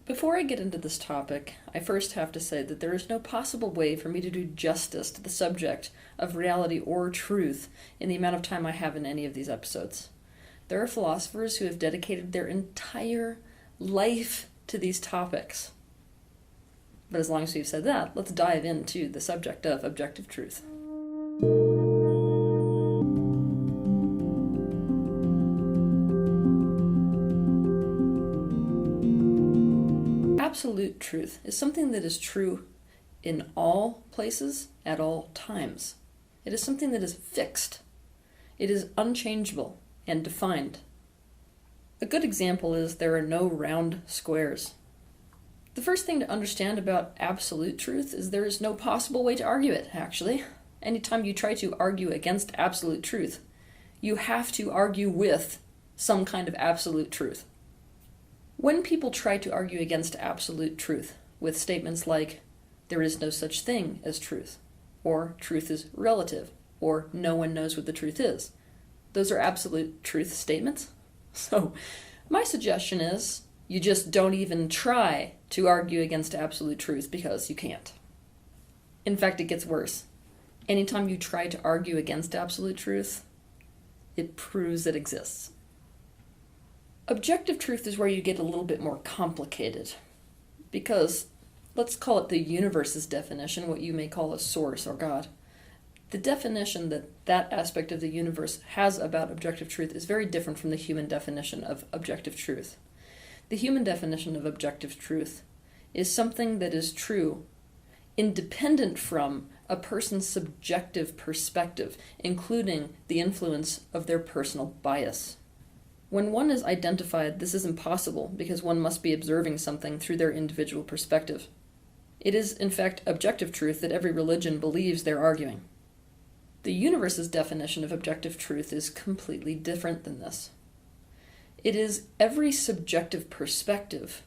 Before I get into this topic, I first have to say that there is no possible way for me to do justice to the subject of reality or truth in the amount of time I have in any of these episodes. There are philosophers who have dedicated their entire life to these topics. But as long as we've said that, let's dive into the subject of objective truth. Absolute truth is something that is true in all places, at all times. It is something that is fixed. It is unchangeable and defined. A good example is there are no round squares. The first thing to understand about absolute truth is there is no possible way to argue it, actually. Anytime you try to argue against absolute truth, you have to argue with some kind of absolute truth. When people try to argue against absolute truth with statements like, there is no such thing as truth, or truth is relative, or no one knows what the truth is, those are absolute truth statements. So my suggestion is you just don't even try to argue against absolute truth because you can't. In fact, it gets worse. Anytime you try to argue against absolute truth, it proves it exists. Objective truth is where you get a little bit more complicated, because let's call it the universe's definition, what you may call a source or God. The definition that that aspect of the universe has about objective truth is very different from the human definition of objective truth. The human definition of objective truth is something that is true, independent from a person's subjective perspective, including the influence of their personal bias. When one is identified, this is impossible because one must be observing something through their individual perspective. It is, in fact, objective truth that every religion believes they're arguing. The universe's definition of objective truth is completely different than this. It is every subjective perspective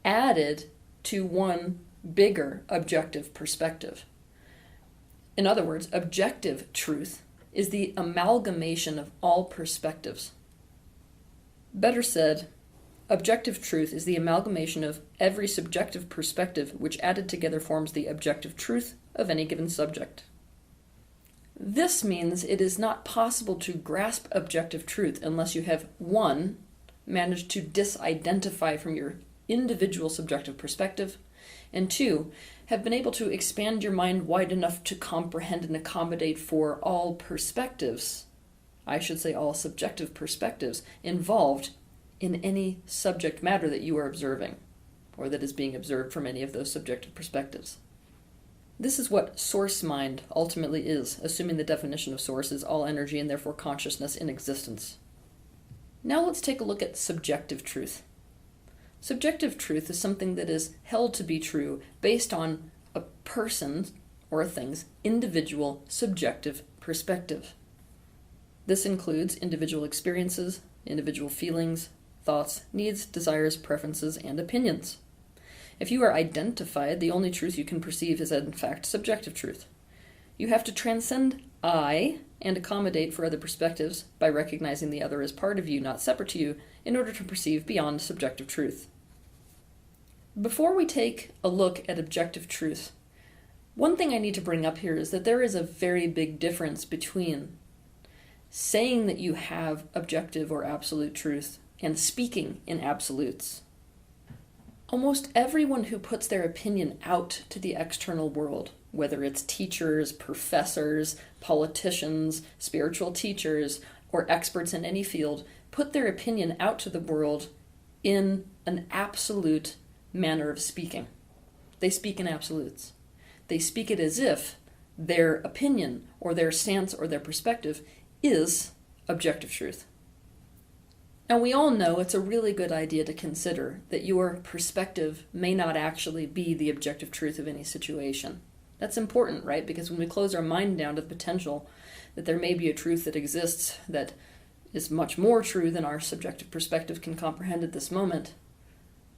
added to one bigger objective perspective. In other words, objective truth is the amalgamation of all perspectives. Better said, objective truth is the amalgamation of every subjective perspective which added together forms the objective truth of any given subject. This means it is not possible to grasp objective truth unless you have, 1, managed to disidentify from your individual subjective perspective, and 2, have been able to expand your mind wide enough to comprehend and accommodate for all perspectives, I should say all subjective perspectives, involved in any subject matter that you are observing, or that is being observed from any of those subjective perspectives. This is what source mind ultimately is, assuming the definition of source is all energy and therefore consciousness in existence. Now let's take a look at subjective truth. Subjective truth is something that is held to be true based on a person's or a thing's individual subjective perspective. This includes individual experiences, individual feelings, thoughts, needs, desires, preferences, and opinions. If you are identified, the only truth you can perceive is in fact subjective truth. You have to transcend I and accommodate for other perspectives by recognizing the other as part of you, not separate to you, in order to perceive beyond subjective truth. Before we take a look at objective truth, one thing I need to bring up here is that there is a very big difference between saying that you have objective or absolute truth and speaking in absolutes. Almost everyone who puts their opinion out to the external world, whether it's teachers, professors, politicians, spiritual teachers, or experts in any field, put their opinion out to the world in an absolute manner of speaking. They speak in absolutes. They speak it as if their opinion or their stance or their perspective is objective truth. Now we all know it's a really good idea to consider that your perspective may not actually be the objective truth of any situation. That's important, right? Because when we close our mind down to the potential that there may be a truth that exists that is much more true than our subjective perspective can comprehend at this moment,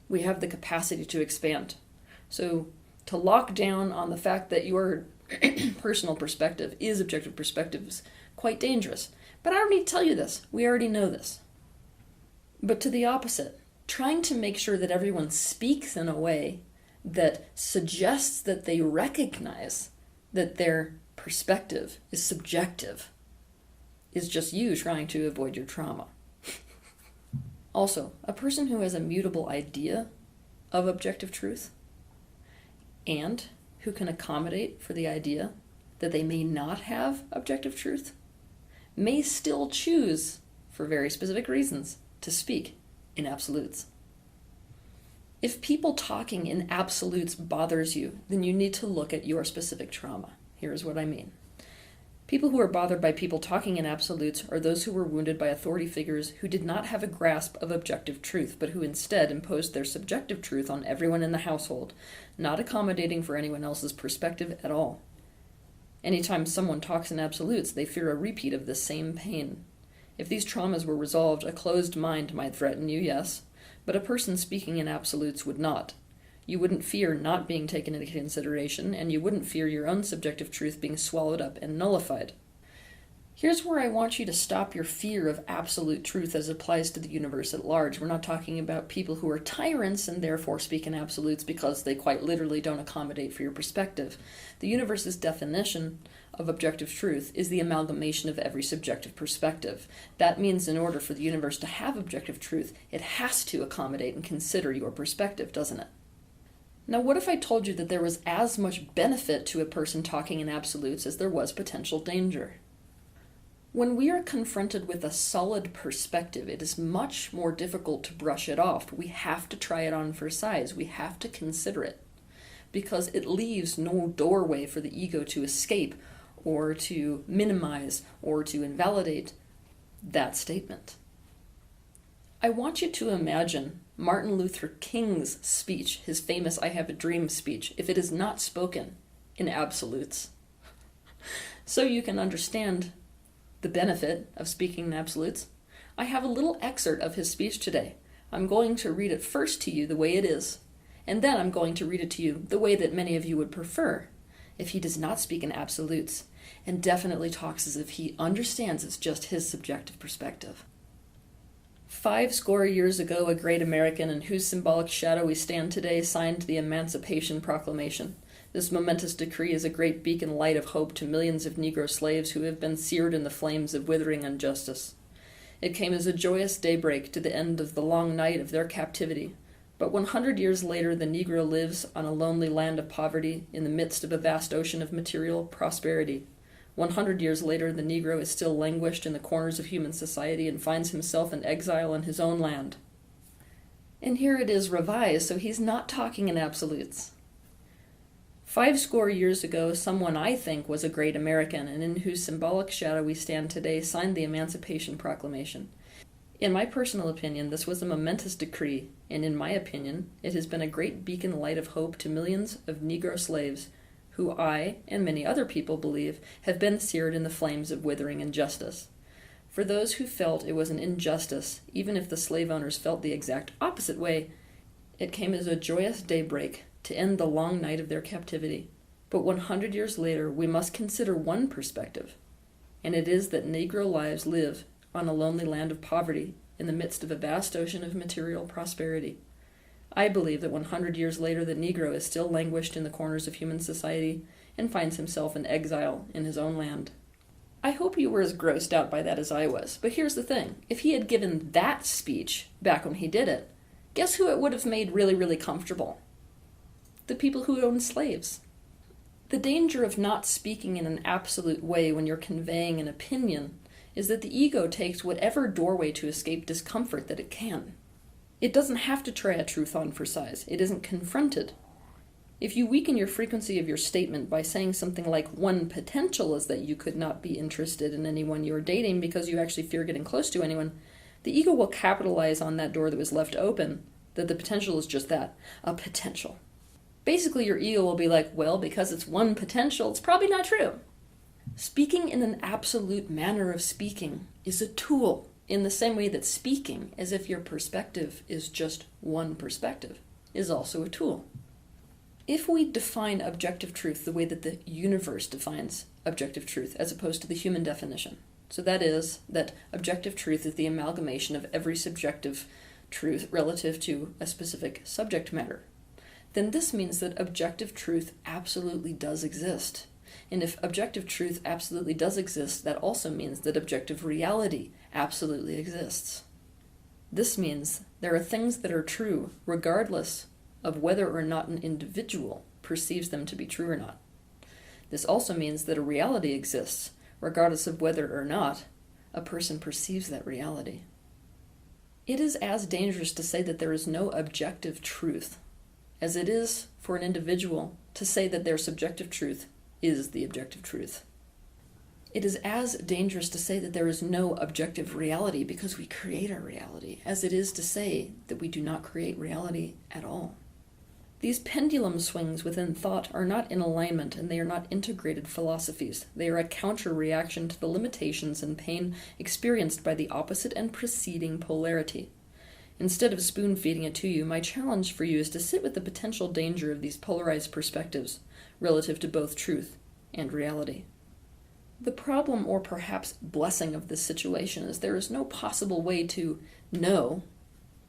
we have the capacity to expand. So to lock down on the fact that your personal perspective is objective perspective is quite dangerous. But I don't need to tell you this. We already know this. But to the opposite, trying to make sure that everyone speaks in a way that suggests that they recognize that their perspective is subjective is just you trying to avoid your trauma. Also, a person who has a mutable idea of objective truth and who can accommodate for the idea that they may not have objective truth may still choose, for very specific reasons, to speak in absolutes. If people talking in absolutes bothers you, then you need to look at your specific trauma. Here's what I mean. People who are bothered by people talking in absolutes are those who were wounded by authority figures who did not have a grasp of objective truth, but who instead imposed their subjective truth on everyone in the household, not accommodating for anyone else's perspective at all. Anytime someone talks in absolutes, they fear a repeat of the same pain. If these traumas were resolved, a closed mind might threaten you, yes, but a person speaking in absolutes would not. You wouldn't fear not being taken into consideration, and you wouldn't fear your own subjective truth being swallowed up and nullified. Here's where I want you to stop your fear of absolute truth as it applies to the universe at large. We're not talking about people who are tyrants and therefore speak in absolutes because they quite literally don't accommodate for your perspective. The universe's definition of objective truth is the amalgamation of every subjective perspective. That means in order for the universe to have objective truth, it has to accommodate and consider your perspective, doesn't it? Now, what if I told you that there was as much benefit to a person talking in absolutes as there was potential danger? When we are confronted with a solid perspective, it is much more difficult to brush it off. We have to try it on for size. We have to consider it, because it leaves no doorway for the ego to escape or to minimize or to invalidate that statement. I want you to imagine Martin Luther King's speech, his famous I Have a Dream speech, if it is not spoken in absolutes. So you can understand the benefit of speaking in absolutes. I have a little excerpt of his speech today. I'm going to read it first to you the way it is, and then I'm going to read it to you the way that many of you would prefer if he does not speak in absolutes, and definitely talks as if he understands it's just his subjective perspective. 50 years ago, a great American in whose symbolic shadow we stand today signed the Emancipation Proclamation. This momentous decree is a great beacon light of hope to millions of Negro slaves who have been seared in the flames of withering injustice. It came as a joyous daybreak to the end of the long night of their captivity. But 100 years later, the Negro lives on a lonely land of poverty in the midst of a vast ocean of material prosperity. 100 years later, the Negro is still languished in the corners of human society and finds himself in exile in his own land. And here it is revised, so he's not talking in absolutes. 50 years ago, someone I think was a great American and in whose symbolic shadow we stand today signed the Emancipation Proclamation. In my personal opinion, this was a momentous decree, and in my opinion, it has been a great beacon light of hope to millions of Negro slaves who I, and many other people believe, have been seared in the flames of withering injustice. For those who felt it was an injustice, even if the slave owners felt the exact opposite way, it came as a joyous daybreak to end the long night of their captivity. But 100 years later, we must consider one perspective, and it is that Negro lives live on a lonely land of poverty in the midst of a vast ocean of material prosperity. I believe that 100 years later the Negro is still languished in the corners of human society and finds himself in exile in his own land. I hope you were as grossed out by that as I was, but here's the thing. If he had given that speech back when he did it, guess who it would have made really, really comfortable? The people who owned slaves. The danger of not speaking in an absolute way when you're conveying an opinion is that the ego takes whatever doorway to escape discomfort that it can. It doesn't have to try a truth on for size. It isn't confronted. If you weaken your frequency of your statement by saying something like one potential is that you could not be interested in anyone you're dating because you actually fear getting close to anyone, the ego will capitalize on that door that was left open, that the potential is just that, a potential. Basically, your ego will be like, well, because it's one potential, it's probably not true. Speaking in an absolute manner of speaking is a tool, in the same way that speaking as if your perspective is just one perspective is also a tool. If we define objective truth the way that the universe defines objective truth, as opposed to the human definition, so that is that objective truth is the amalgamation of every subjective truth relative to a specific subject matter, then this means that objective truth absolutely does exist. And if objective truth absolutely does exist, that also means that objective reality absolutely exists. This means there are things that are true regardless of whether or not an individual perceives them to be true or not. This also means that a reality exists regardless of whether or not a person perceives that reality. It is as dangerous to say that there is no objective truth as it is for an individual to say that their subjective truth is the objective truth. It is as dangerous to say that there is no objective reality because we create our reality as it is to say that we do not create reality at all. These pendulum swings within thought are not in alignment, and they are not integrated philosophies. They are a counter-reaction to the limitations and pain experienced by the opposite and preceding polarity. Instead of spoon-feeding it to you, my challenge for you is to sit with the potential danger of these polarized perspectives relative to both truth and reality. The problem, or perhaps blessing, of this situation is there is no possible way to know,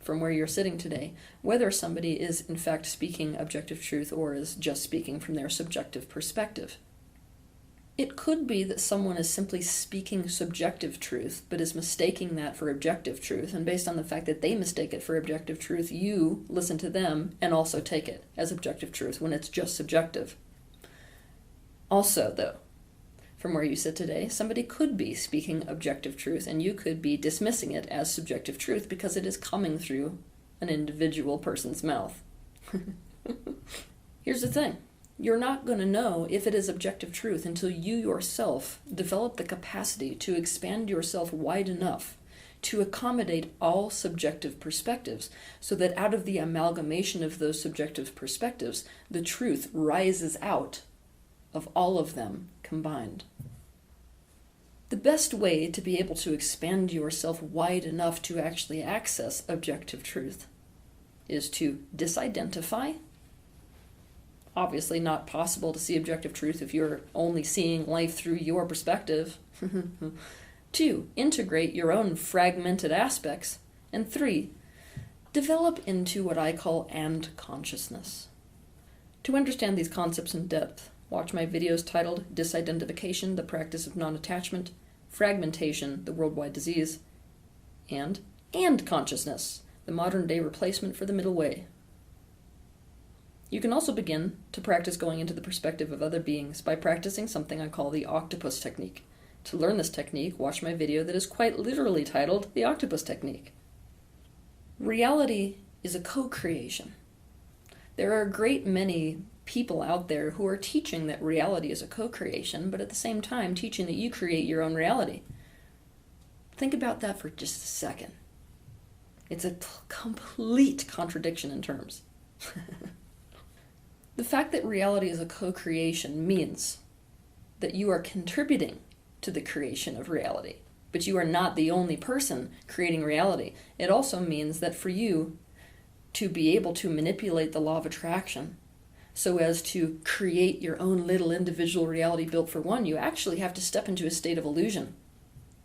from where you're sitting today, whether somebody is in fact speaking objective truth or is just speaking from their subjective perspective. It could be that someone is simply speaking subjective truth, but is mistaking that for objective truth, and based on the fact that they mistake it for objective truth, you listen to them and also take it as objective truth when it's just subjective. Also, though, from where you sit today, somebody could be speaking objective truth, and you could be dismissing it as subjective truth because it is coming through an individual person's mouth. Here's the thing. You're not going to know if it is objective truth until you yourself develop the capacity to expand yourself wide enough to accommodate all subjective perspectives, so that out of the amalgamation of those subjective perspectives, the truth rises out of all of them combined. The best way to be able to expand yourself wide enough to actually access objective truth is to disidentify. Obviously not possible to see objective truth if you're only seeing life through your perspective. 2, integrate your own fragmented aspects. And 3, develop into what I call and consciousness. To understand these concepts in depth, watch my videos titled Disidentification, the Practice of Non-Attachment, Fragmentation, the Worldwide Disease, and Consciousness, the Modern-Day Replacement for the Middle Way. You can also begin to practice going into the perspective of other beings by practicing something I call the octopus technique. To learn this technique, watch my video that is quite literally titled The Octopus Technique. Reality is a co-creation. There are a great many people out there who are teaching that reality is a co-creation, but at the same time teaching that you create your own reality. Think about that for just a second. It's a complete contradiction in terms. The fact that reality is a co-creation means that you are contributing to the creation of reality, but you are not the only person creating reality. It also means that for you to be able to manipulate the law of attraction so as to create your own little individual reality built for one, you actually have to step into a state of illusion.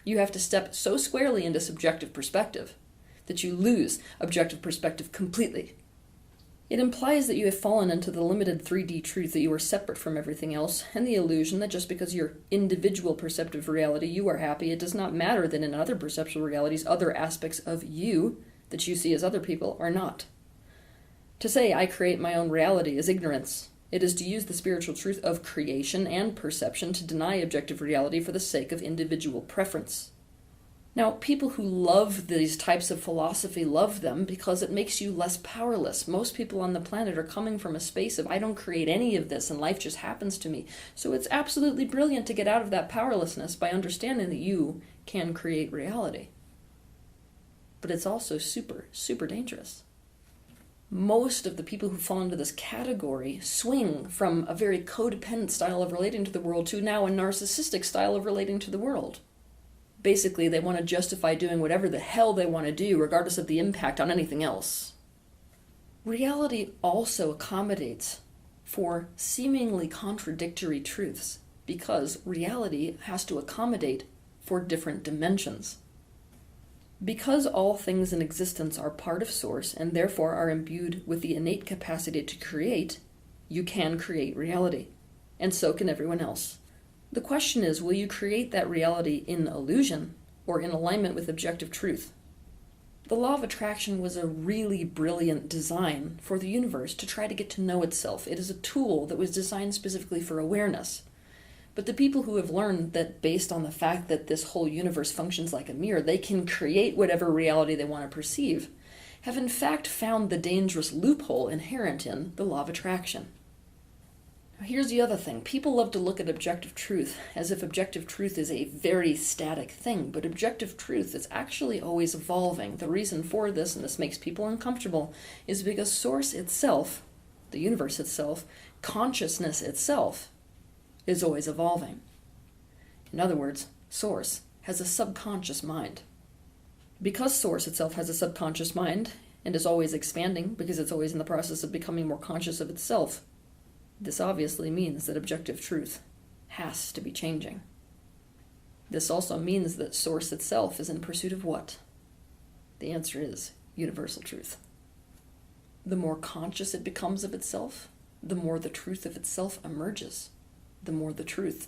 You have to step so squarely into subjective perspective that you lose objective perspective completely. It implies that you have fallen into the limited 3D truth that you are separate from everything else, and the illusion that just because your individual perceptive reality you are happy, it does not matter that in other perceptual realities, other aspects of you that you see as other people are not. To say I create my own reality is ignorance. It is to use the spiritual truth of creation and perception to deny objective reality for the sake of individual preference. Now, people who love these types of philosophy love them because it makes you less powerless. Most people on the planet are coming from a space of, I don't create any of this and life just happens to me. So it's absolutely brilliant to get out of that powerlessness by understanding that you can create reality. But it's also super, super dangerous. Most of the people who fall into this category swing from a very codependent style of relating to the world to now a narcissistic style of relating to the world. Basically, they want to justify doing whatever the hell they want to do, regardless of the impact on anything else. Reality also accommodates for seemingly contradictory truths, because reality has to accommodate for different dimensions. Because all things in existence are part of Source and therefore are imbued with the innate capacity to create, you can create reality. And so can everyone else. The question is, will you create that reality in illusion or in alignment with objective truth? The law of attraction was a really brilliant design for the universe to try to get to know itself. It is a tool that was designed specifically for awareness. But the people who have learned that based on the fact that this whole universe functions like a mirror, they can create whatever reality they want to perceive, have in fact found the dangerous loophole inherent in the law of attraction. Now, here's the other thing. People love to look at objective truth as if objective truth is a very static thing, but objective truth is actually always evolving. The reason for this, and this makes people uncomfortable, is because Source itself, the universe itself, consciousness itself, is always evolving. In other words, Source has a subconscious mind. Because Source itself has a subconscious mind and is always expanding because it's always in the process of becoming more conscious of itself, this obviously means that objective truth has to be changing. This also means that Source itself is in pursuit of what? The answer is universal truth. The more conscious it becomes of itself, the more the truth of itself emerges. The more the truth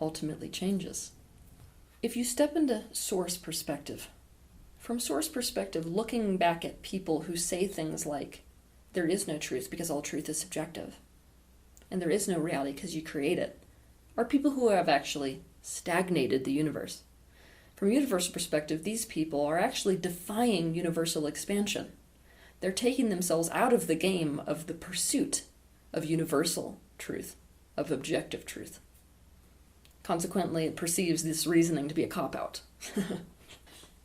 ultimately changes. If you step into Source perspective, from Source perspective, looking back at people who say things like, there is no truth because all truth is subjective, and there is no reality because you create it, are people who have actually stagnated the universe. From universal perspective, these people are actually defying universal expansion. They're taking themselves out of the game of the pursuit of universal truth, of objective truth. Consequently, it perceives this reasoning to be a cop-out.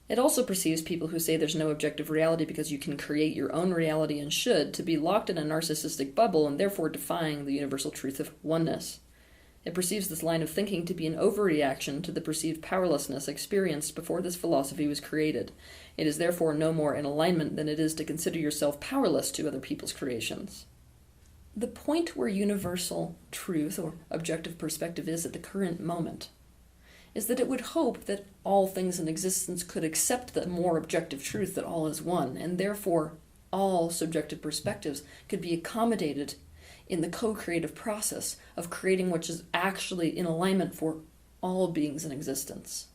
It also perceives people who say there's no objective reality because you can create your own reality and should to be locked in a narcissistic bubble and therefore defying the universal truth of oneness. It perceives this line of thinking to be an overreaction to the perceived powerlessness experienced before this philosophy was created. It is therefore no more in alignment than it is to consider yourself powerless to other people's creations. The point where universal truth or objective perspective is at the current moment is that it would hope that all things in existence could accept the more objective truth that all is one, and therefore all subjective perspectives could be accommodated in the co-creative process of creating what is actually in alignment for all beings in existence.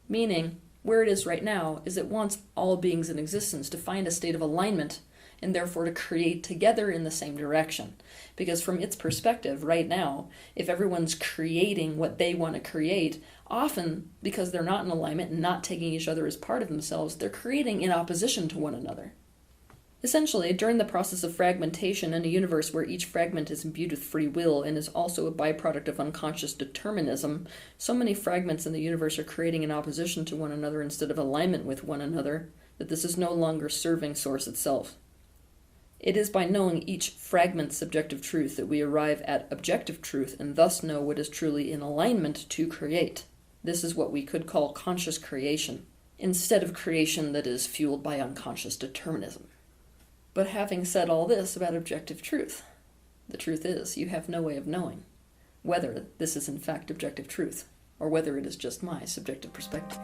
Meaning, where it is right now is it wants all beings in existence to find a state of alignment and therefore to create together in the same direction. Because from its perspective, right now, if everyone's creating what they want to create, often because they're not in alignment and not taking each other as part of themselves, they're creating in opposition to one another. Essentially, during the process of fragmentation in a universe where each fragment is imbued with free will and is also a byproduct of unconscious determinism, so many fragments in the universe are creating in opposition to one another instead of alignment with one another that this is no longer serving Source itself. It is by knowing each fragment's subjective truth that we arrive at objective truth and thus know what is truly in alignment to create. This is what we could call conscious creation, instead of creation that is fueled by unconscious determinism. But having said all this about objective truth, the truth is you have no way of knowing whether this is in fact objective truth or whether it is just my subjective perspective.